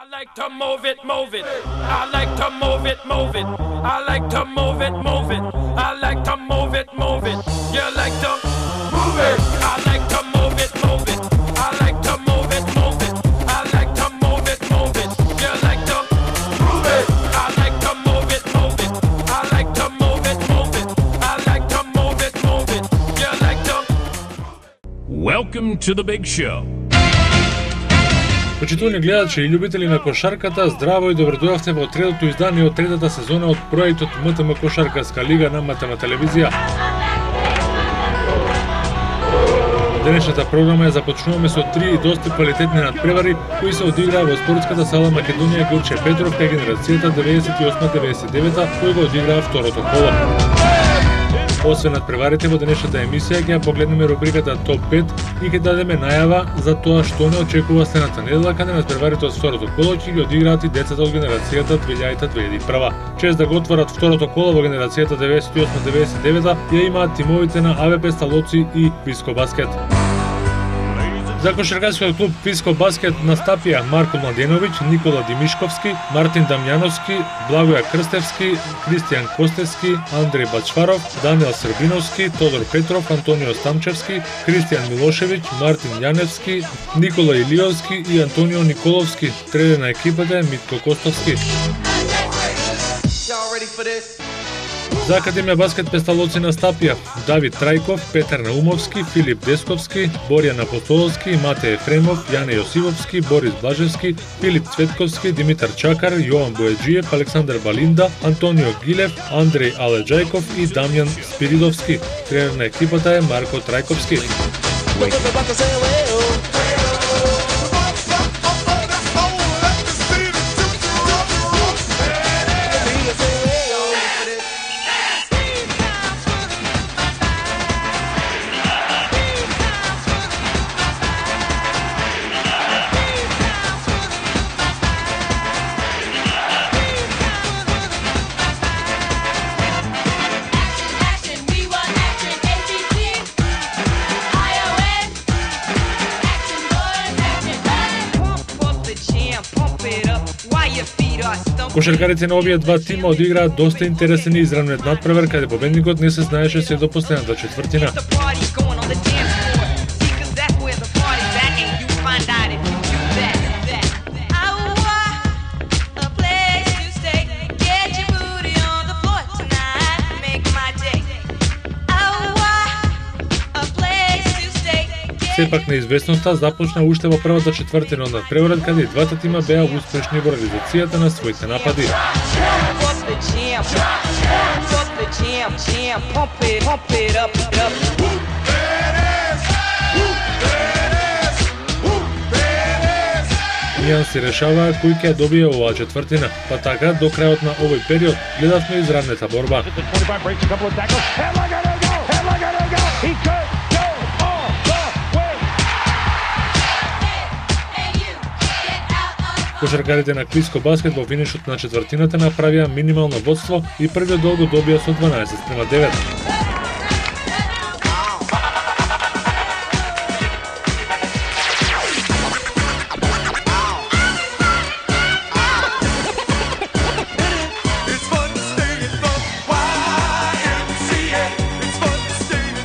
I like to move it, move it. I like to move it, move it. I like to move it, move it. I like to move it, move it. You like to move it. I like to move it, move it. I like to move it, move it. I like to move it, move it. You like to move it. I like to move it, move it. I like to move it, move it. I like to move it, move it. You like to. Welcome to the big show. Почитувани гледачи и љубители на кошарката, здраво и добродојавте во третото издание од третата сезона од проектот МТМ Кошаркарска лига на МТМ телевизија. Денешната програма ја започнуваме со 3 доста квалитетни надпревари кои се одиграа во спортската сала Македонија Гурче Петров кај генерацијата 98-99 кој го одиграа второто коло. Освен надпреварите во денешната емисија ќе погледнеме рубриката Топ 5 и ќе дадеме најава за тоа што не очекува следната недела каде надпреварите од второто коло ќе ги одиграат и децата од генерацијата 2000-2001. Чест да го отворат второто коло во генерацијата 98-99 ја имаат тимовите на АВП Сталоци и Писко Баскет. За кошаркарскиот клуб Писко Баскет настапија Марко Младеновиќ, Никола Димишковски, Мартин Дамјановски, Благоја Крстевски, Кристијан Костевски, Андреј Бачваров, Даниел Србиновски, Тодор Петров, Антонио Стамчевски, Кристијан Милошевиќ, Мартин Јаневски, Никола Илиовски и Антонио Николовски. Тренер на екипата е Митко Костовски. За Академија Баскет Песталоци настапија Давид Трајков, Петар Наумовски, Филип Десковски, Боријан Апостоловски, Мате Ефремов, Јане Јосивовски, Борис Блажевски, Филип Цветковски, Димитар Чакар, Јован Бојаджиев, Александар Балинда, Антонио Гилев, Андреј Аледжајков и Дамјан Спиридовски. Тренер на екипата е Марко Трајковски. Кошаркарите на овие два тима одиграат доста интересен и изравнет надпревар каде победникот не се знаеше се до последната четвртина. Сепак неизвестноста започна уште во првата четвртина од надпреварот каде и двата тима беа успешни во реализацијата на своите напади. Ијан си решаваа кој ќе добие оваа четвртина, па така до крајот на овој период гледавме изравнета борба. Кошаркарите на Писко Баскет во финишот на четвртината направија минимално водство и првиот гол го добија со 12:9.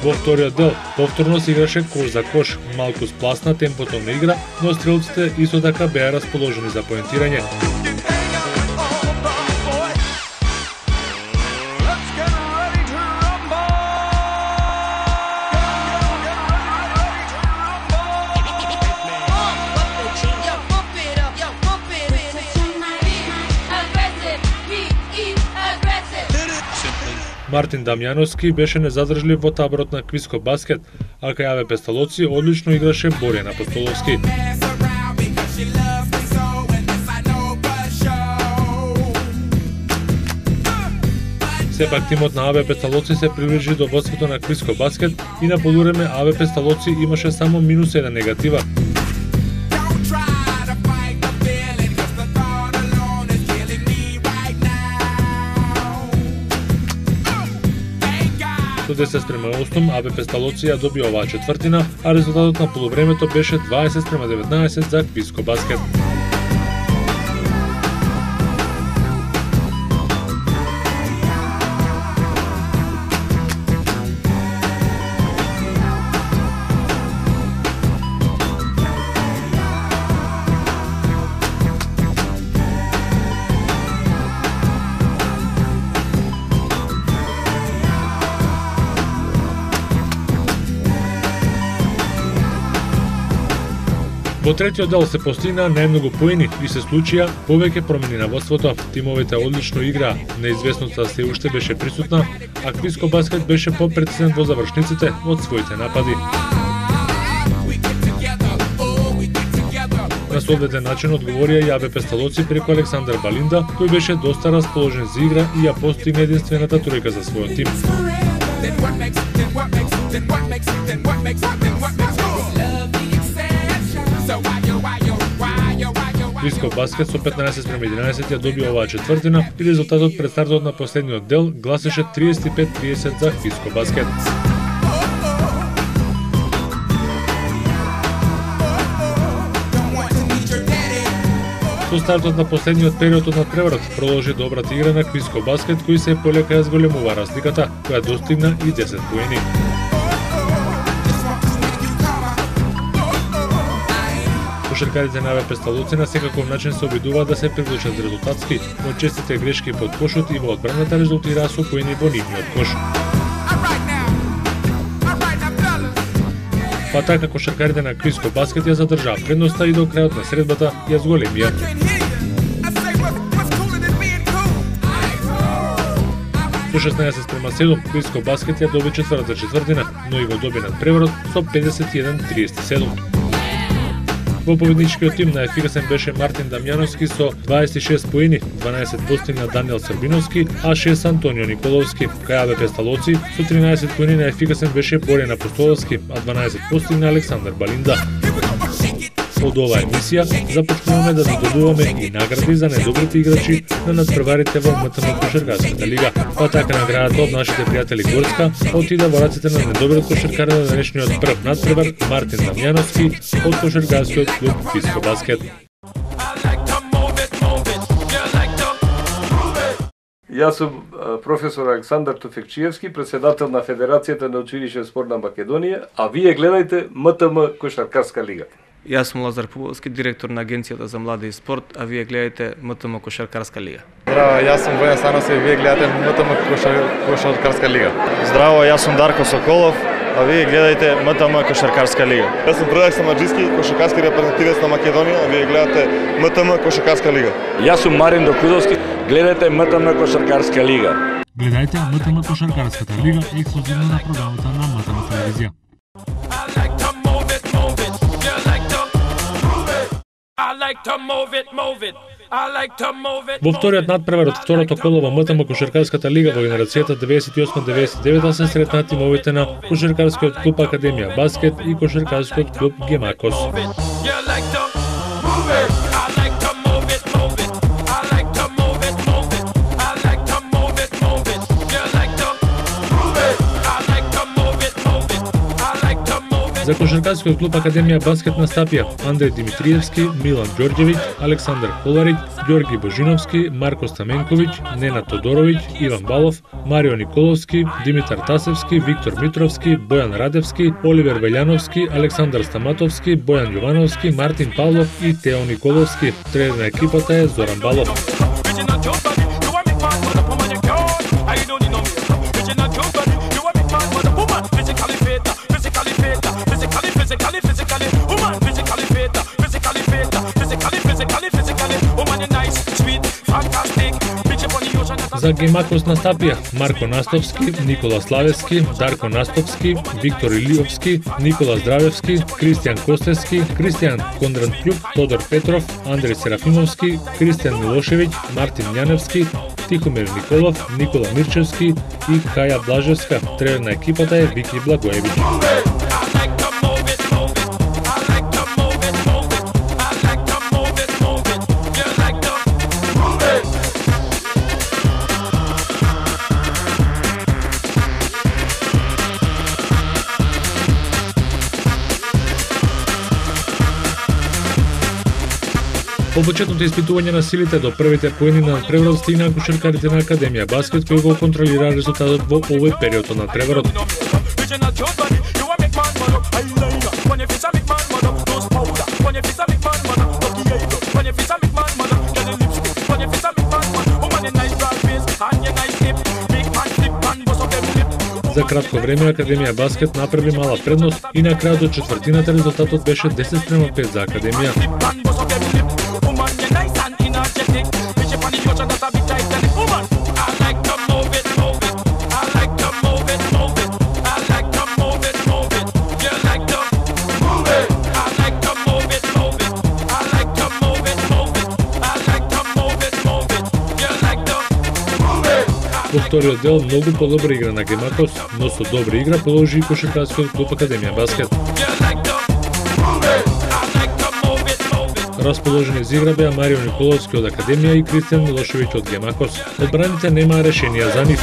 Во вториот дел повторно се играше кош за кош, малку спласна темпото на игра, но стрелците исто така беа расположени за поентирање. Мартин Дамјановски беше незадржлив во таборот на Писко Баскет, а кај АВП Сталоци одлично играше Боријан Апостоловски. Сепак тимот на АВП Сталоци се приближи до водството на Писко Баскет и на полувреме АВП Сталоци имаше само -1 негатива. Со 10:8 АВП Сталоци ја доби оваа четвртина, а резултатот на полувремето беше 20:19 за Писко Баскет. Во третиот дел се постигнаа најмногу поени и се случија повеќе промени на водството. Тимовите одлично играа, неизвестноста се уште беше присутна, а Квиско Баскет беше попрецизен во завршниците од своите напади. На соодветен начин одговорија и АБ Песталоци преку Александар Балинда, кој беше доста расположен за игра и ја постигна единствената тројка за својот тим. Квиско Баскет со 15:11 ја доби оваа четвртина и резултатот пред стартот на последниот дел гласеше 35-30 за Квиско Баскет. Со стартот на последниот период од надпреварот продолжи добрата игра на Квиско Баскет, кој се полека ја зголемува разликата, која достигна и 10 поени. Кошаркарите на АБ Песталоци на секаков начин се обидуваат да се привлечат резултатски, но честите грешки под кошот и во одбраната резултираа со поени во нивниот кош. Па така кошаркарите на Квиско Баскет ја задржаа предноста и до крајот на средбата ја зголемија. Со 16:7 Квиско Баскет ја доби четвртата четвртина, но и го доби надпреварот со 51-37. Во победничкиот тим најефикасен беше Мартин Дамјановски со 26 поени, 12 постигна Даниел Србиновски, а 6 Антонио Николовски. Кај АБ Песталоци со 13 поени најефикасен беше Борјан Апостоловски, а 12 постигна Александар Балинда. Од оваа емисија започнуваме да додобуваме и награди за најдобрите играчи на надпреварите во МТМ Кошаркарската лига. Па така наградата од нашите пријатели Горска отида во рацете на најдобриот кошаркар на денешниот прв надпревар Мартин Дамјановски од кошаркарскиот клуб Квиско Баскет. Јас сум професор Александар Туфекчиевски, председател на Федерацијата на училишен спорт на Македонија, а вие гледајте МТМ Кошаркарска лига. Јас сум Лазар Пувовски, директор на Агенцијата за млади и спорт, а вие гледате МТМ Кошаркарска лига. Здраво, јас сум Војан Станосов и вие гледате МТМ Кошаркарска лига. Здраво, јас сум Дарко Соколов, а вие гледате МТМ Кошаркарска лига. Јас сум Предраг Самаджиски, кошаркарски репрезентативец на Македонија, а вие гледате МТМ Кошаркарска лига. Јас сум Марин Докудовски, гледате МТМ Кошаркарска лига. Гледајте МТМ Кошаркарската лига ексклузивно на програмата на МТМ телевизија. Во вториот надпревар од второто коло во МТМ Кошаркарската лига во генерацијата 98-99 се сретнаа тимовите на Кошаркарскиот клуб Академија Баскет и Кошаркарскиот клуб Гемакос. За Кошаркарскиот клуб Академија Баскет настапија Андреј Димитриевски, Милан Ѓорѓевиќ, Александар Коларич, Ѓорги Божиновски, Марко Стаменковиќ, Ненад Тодоровиќ, Иван Балов, Марио Николовски, Димитар Тасевски, Виктор Митровски, Бојан Радевски, Оливер Велјановски, Александар Стаматовски, Бојан Јовановски, Мартин Павлов и Тео Николовски. Тренер на екипата е Зоран Балов. За Гемакос настапија Марко Настовски, Никола Славевски, Дарко Настовски, Виктор Илиовски, Никола Здравевски, Кристијан Костевски, Кристијан Кондрантлјук, Тодор Петров, Андреј Серафимовски, Кристијан Милошевиќ, Мартин Јаневски, Тихомир Николов, Никола Мирчевски и Каја Блажевска. Тренер на екипата е Вики Благоевиќ. По почетното испитување на силите до првите поени на надпреварот стигнаа кошаркарите на Академија Баскет, кои го контролираа резултатот во овој период од надпреварот. За кратко време Академија Баскет направи мала предност и на крајот од четвртината резултатот беше 10:5 за Академија. Во вториот дел многу подобра игра на Гемакос, но со добра игра положи и кошаркарскиот клуб Академија Баскет. Расположени за игра беа Марио Николовски од Академија и Кристијан Милошевиќ од Гемакос. Одбраните немаа решенија за нив.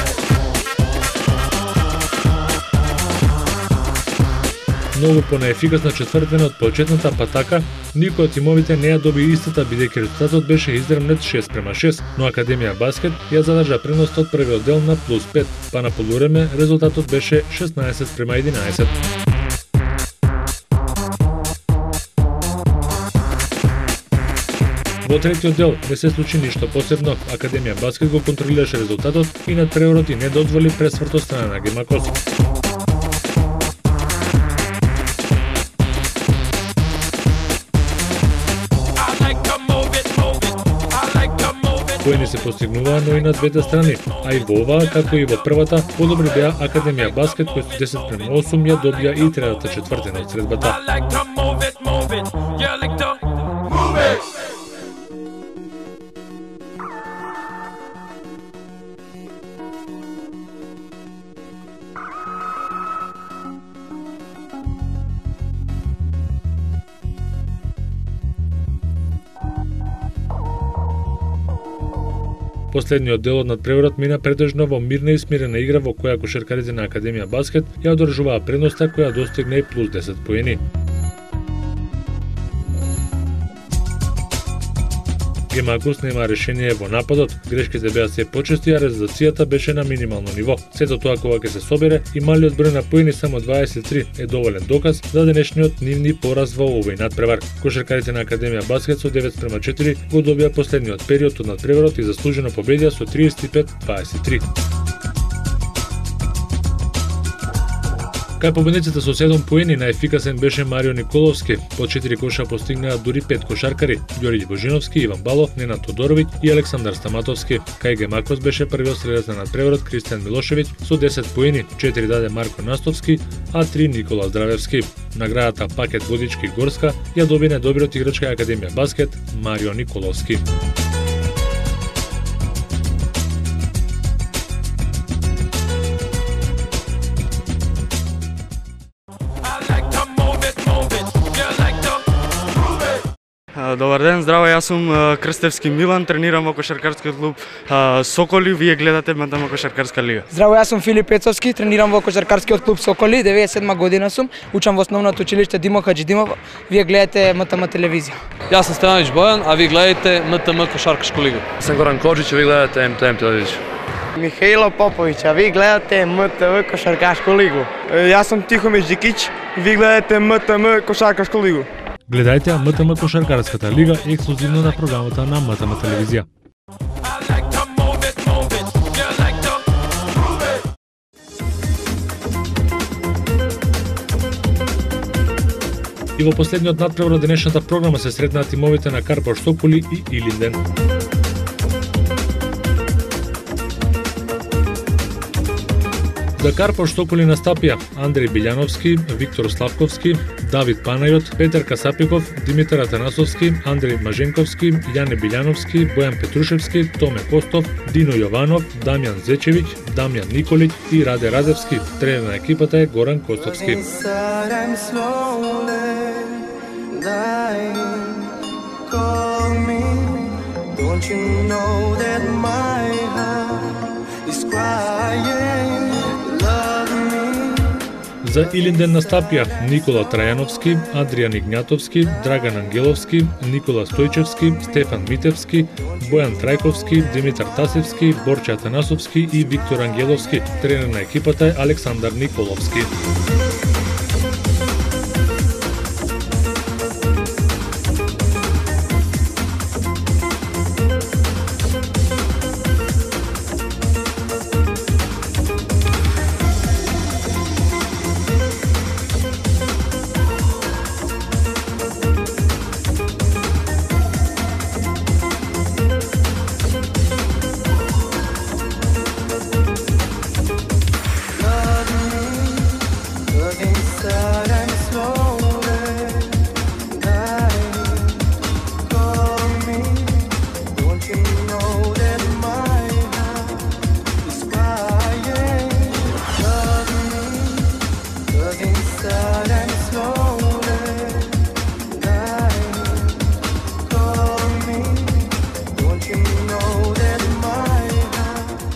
Многу понеефикасна четвртина од почетната патака, никој од тимовите не ја доби истата бидејќи резултатот беше издрмнет 6:6, но Академија Баскет ја задржа преноста од првиот дел на +5, па на полувреме резултатот беше 16:11. Во третиот дел не се случи ништо посебно, Академија Баскет го контролираше резултатот и надпреварот и не дозволи пресврт од страна на Гемакос. Поени се постигнуваа, но и на двете страни, а и во оваа, како и во првата, подобри беа Академија Баскет, кој со 10:8 ја добија и третата четвртина од средбата. Последниот дел од надпреварот мина претежно во мирна и смирена игра во која кошаркарите на Академија Баскет ја одржуваа предноста која достигна и +10 поени. Гемакос нема решение во нападот, грешките беа се почести, а реализацијата беше на минимално ниво. Сето тоа кога ќе се собере и малиот број на поени само 23 е доволен доказ за денешниот нивни пораз во овој надпревар. Кошаркарите на Академија Баскет со 9:4 го добија последниот период од надпреварот и заслужено победија со 35-23. Кај победниците со 7 поени најефикасен беше Марио Николовски, по 4 коша постигнаа дури 5 кошаркари, Ѓорѓи Божиновски, Иван Балов, Ненад Тодороvić и Александар Стаматовски. Кај Гемакос беше првиот стрелец на надпреварот Кристијан Милошевиќ со 10 поени, 4 даде Марко Настовски, а 3 Никола Здравевски. Наградата Пакет Водички Горска ја доби најдобриот играч кај Академија Баскет Марио Николовски. Добар ден, здраво, јас сум Крстевски Милан, тренирам во кошаркарскиот клуб Соколи, вие гледате МТМ Кошаркарска лига. Здраво, јас сум Филип Пецовски, тренирам во кошаркарскиот клуб Соколи, 97 година сум, учам во основното училиште Димо Хаџидимов, вие гледате МТМ телевизија. Јас сум Стевановиќ Бојан, а вие гледате МТМ Кошаркашка лига. Сам Горан Коджич, а вие гледате МТМ телевизија. Михаило Поповиќ, а вие гледате МТМ Кошаркашка лига. Јас сум Тихомир Џикиќ, вие гледате МТМ Кошаркашка лига. Гледајте МТМ Кошаркарската лига ексклузивно на програмата на МТМ телевизија. И во последниот надпревар од денешната програма се сретнаа тимовите на Карпош Тополи и Илинден. За Карпош Тополи настапија Андреј Билјановски, Виктор Славковски, Давид Панајот, Петар Касапиков, Димитар Атанасовски, Андреј Маженковски, Јане Билјановски, Бојан Петрушевски, Томе Костов, Дино Јованов, Дамјан Зечевиќ, Дамјан Николиќ и Раде Радевски. Тренер на екипата е Горан Костовски. За Илинден настапија Никола Трајановски, Адријан Игњатовски, Драган Ангеловски, Никола Стојчевски, Стефан Митевски, Бојан Трајковски, Димитар Тасевски, Борче Атанасовски и Виктор Ангеловски. Тренер на екипата е Александар Николовски.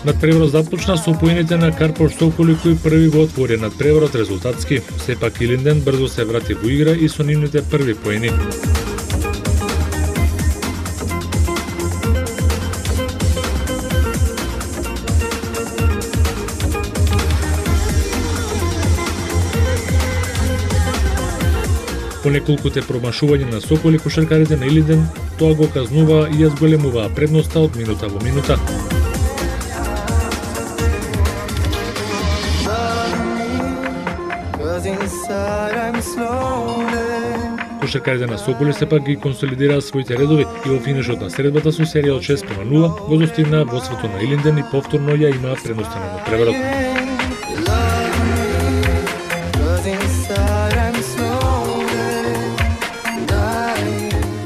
Надпреварот започна со поените на Карпош Соколи кои први го отвори надпреварот резултатски. Сепак Илинден брзо се врати во игра и со нивните први поени. По неколкуте промашувања на Соколи, кошаркарите на Илинден тоа го казнуваа и ја зголемуваа предноста од минута во минута. Кошаркарите на Соколи сепак ги консолидираа своите редови и во финишот на средбата со серија од 6:0 го достигнаа водството на Илинден и повторно ја имаа предноста на надпреварот.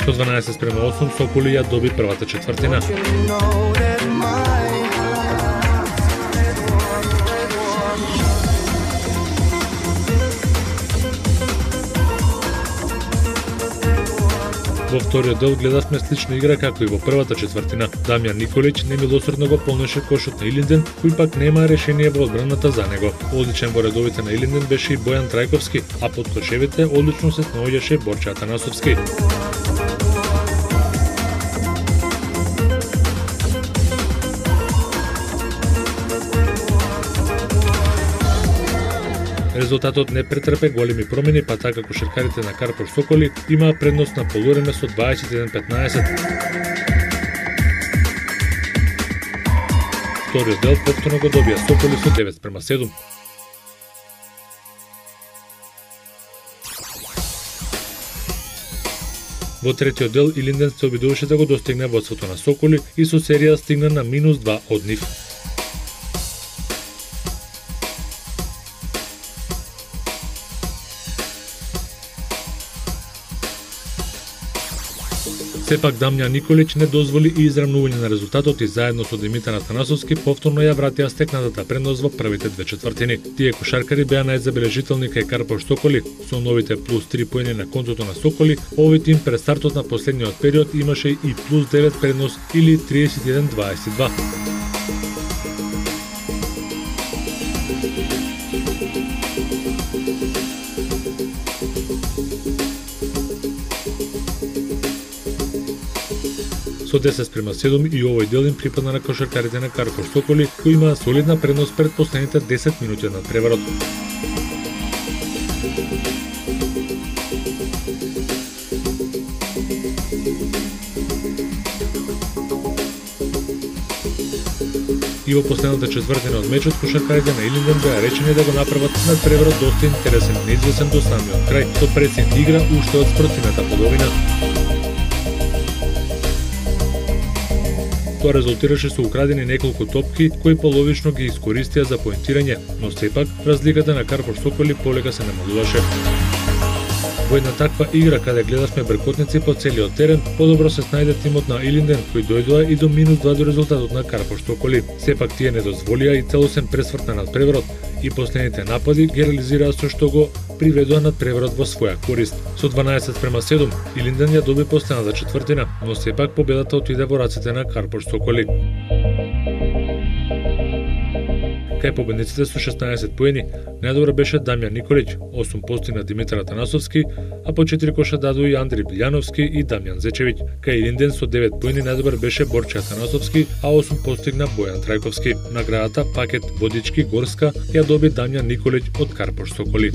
Со 12:8 Соколи ја доби првата четвртина. Во вториот дел гледавме слична игра како и во првата четвртина. Дамјан Николич немилосредно го полнеше кошот на Илинден, кој пак нема решение во одбраната за него. Одличен во редовите на Илинден беше и Бојан Трајковски, а под кошевите одлично се снаоѓаше Борче Атанасовски. Резултатот не претрпе големи промени, па така кошаркарите на Карпош Соколи имаа предност на полувреме со 21:15. Вториот дел повторно го добија Соколи со 9:7. Во третиот дел Илинден се обидуваше да го достигне водството на Соколи и со серија стигна на -2 од нив. Сепак Дамјан Николич не дозволи и израмнување на резултатот и заедно со Димитар Атанасовски повторно ја вратија стекнатата предност во првите две четвртини. Тие кошаркари беа најзабележителни кај Карпош Соколи, со новите +3 поени на контото на Соколи. Овој тим пред стартот на последниот период имаше и +9 предност или 31:22. Со 10:7 и овој дел им припадна на кошаркарите на Карпош Соколи, кои имаа солидна предност пред последните 10 минути на преварот. И во последната четвртина од мечот кошаркарите на Илинден беа речени да го направат надпреварот доста интересен, неизвесен до самиот крај, со пресен игра уште од спротивната половина. Тоа резултираше со украдени неколку топки кои половично ги искористија за поентирање, но сепак разликата на Карпош Соколи полека се намалуваше. Во една таква игра каде гледавме бркотници по целиот терен, подобро се снајде тимот на Илинден кои дојдоа и до -2 до резултатот на Карпош Соколи. Сепак тие не дозволија и целосен пресврт на надпреварот и последните напади ги реализираа со што го приведоа надпреварот во своја корист. Со 12:7 Илинден ја доби последната четвртина, но сепак победата отиде во рацете на Карпош Соколи. Кај победниците со 16 поени, најдобар беше Дамјан Николич, 8 постигна Димитар Атанасовски, а по 4 коша даду и Андри Билјановски и Дамјан Зечевиќ. Кај Илинден со 9 поени најдобар беше Борче Атанасовски, а 8 постигна Бојан Трајковски. Наградата пакет водички горска ја доби Дамјан Николич од Карпош Соколи.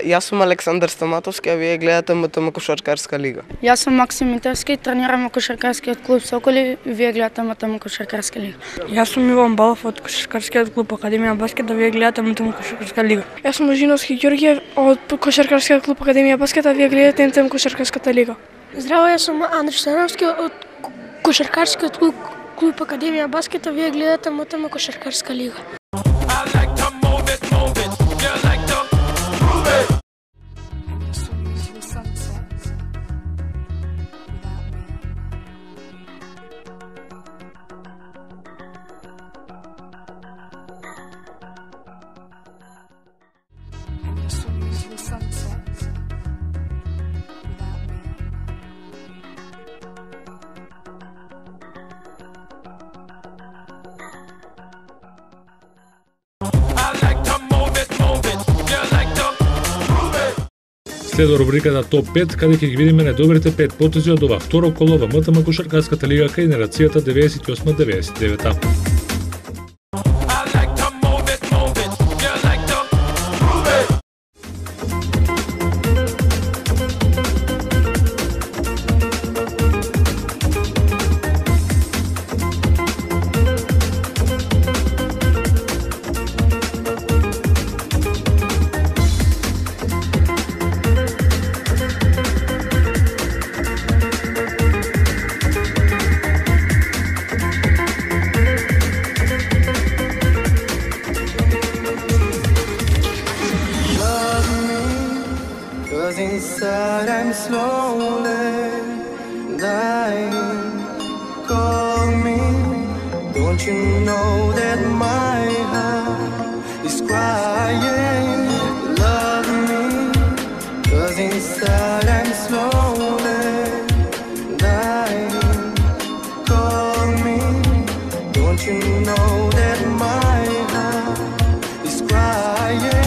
Јас сум Александар Стаматовски, а вие гледате МТМ Кошаркарска лига. Јас сум Максим Митевски, тренирам во Кошаркарскиот клуб Соколи, вие гледате МТМ Кошаркарска лига. Јас сум Иван Балов од Кошаркарскиот клуб Академија Баскет, а вие гледате МТМ Кошаркарска лига. Јас сум Жиновски Ѓорѓиев од Кошаркарскиот клуб Академија Баскет, а вие гледате МТМ Кошаркарската лига. Здраво, јас сум Андрей Становски од Кошаркарскиот клуб Академија Баскет, а вие гледате МТМ Кошаркарска лига. Следо рубриката Топ 5, каде ќе ги видиме најдобрите 5 потези од ова второ коло во МТМ кошаркарската лига кај генерацијата 98-99. Inside I'm slowly dying. Call me. Don't you know that my heart is crying? Love me, 'cause inside I'm slowly dying. Call me. Don't you know that my heart is crying?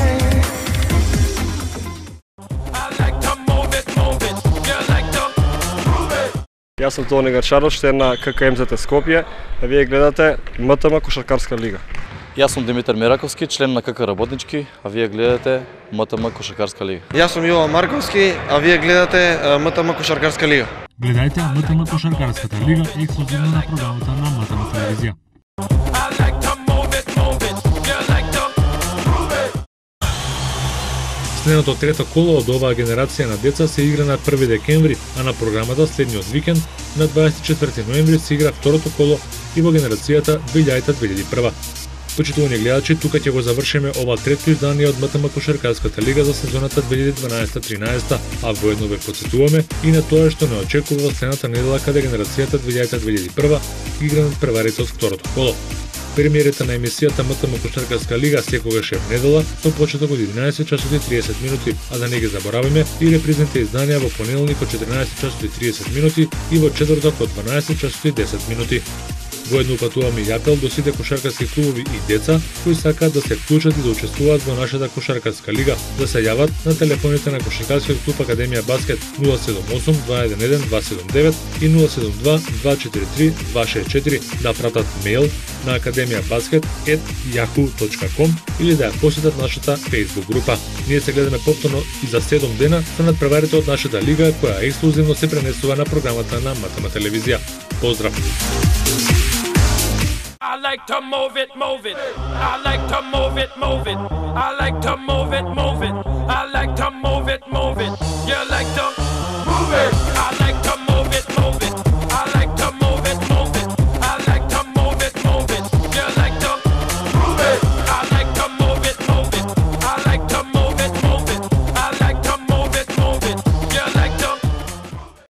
Јас сум Тони Гарчаров, член на ККМЗТ Скопје, а вие гледате МТМ кошаркарска лига. Јас сум Димитар Мераковски, член на КК Работнички, а вие гледате МТМ кошаркарска лига. Јас сум Јован Марковски, а вие гледате МТМ кошаркарска лига. Гледајте МТМ кошаркарската лига ексклузивно на програмата на МТМ телевизија. Следното трето коло од оваа генерација на деца се игра на 1 декември, а на програмата следниот викенд на 24 ноември се игра второто коло и во генерацијата 2000-2001. Почитувани гледачи, тука ќе го завршиме ова трето издание од МТМ кошаркарската лига за сезоната 2012-13, а воедно ве потсетуваме и на тоа што не очекува следната недела каде генерацијата 2000-2001 игра на преварите од второто коло. Премиерата на емисијата МТМ кошаркарска лига секогаш е в недела со почеток од 11 часот и 30 минути, а да не ги забораваме и репризните изданија во понеделник од 14 часот и 30 минути и во четврток од 12 часот и 10 минути. Воедно упатуваме и апел до сите кошаркарски клубови и деца кои сакаат да се вклучат и да учествуваат во нашата кошаркарска лига, да се јават на телефоните на кошаркарскиот клуб Академија Баскет 078 211 279 и 072 243 264, да пратат мејл на academiabasket@yahoo.com или да ја посетат нашата Facebook група. Ние се гледаме повторно и за 7 дена со надпреварите од нашата лига која ексклузивно се пренесува на програмата на МТМ телевизија. Поздрав! I like to move it, move it. I like to move it, move it. I like to move it, move it. I like to move it, move it. You like to move it. I like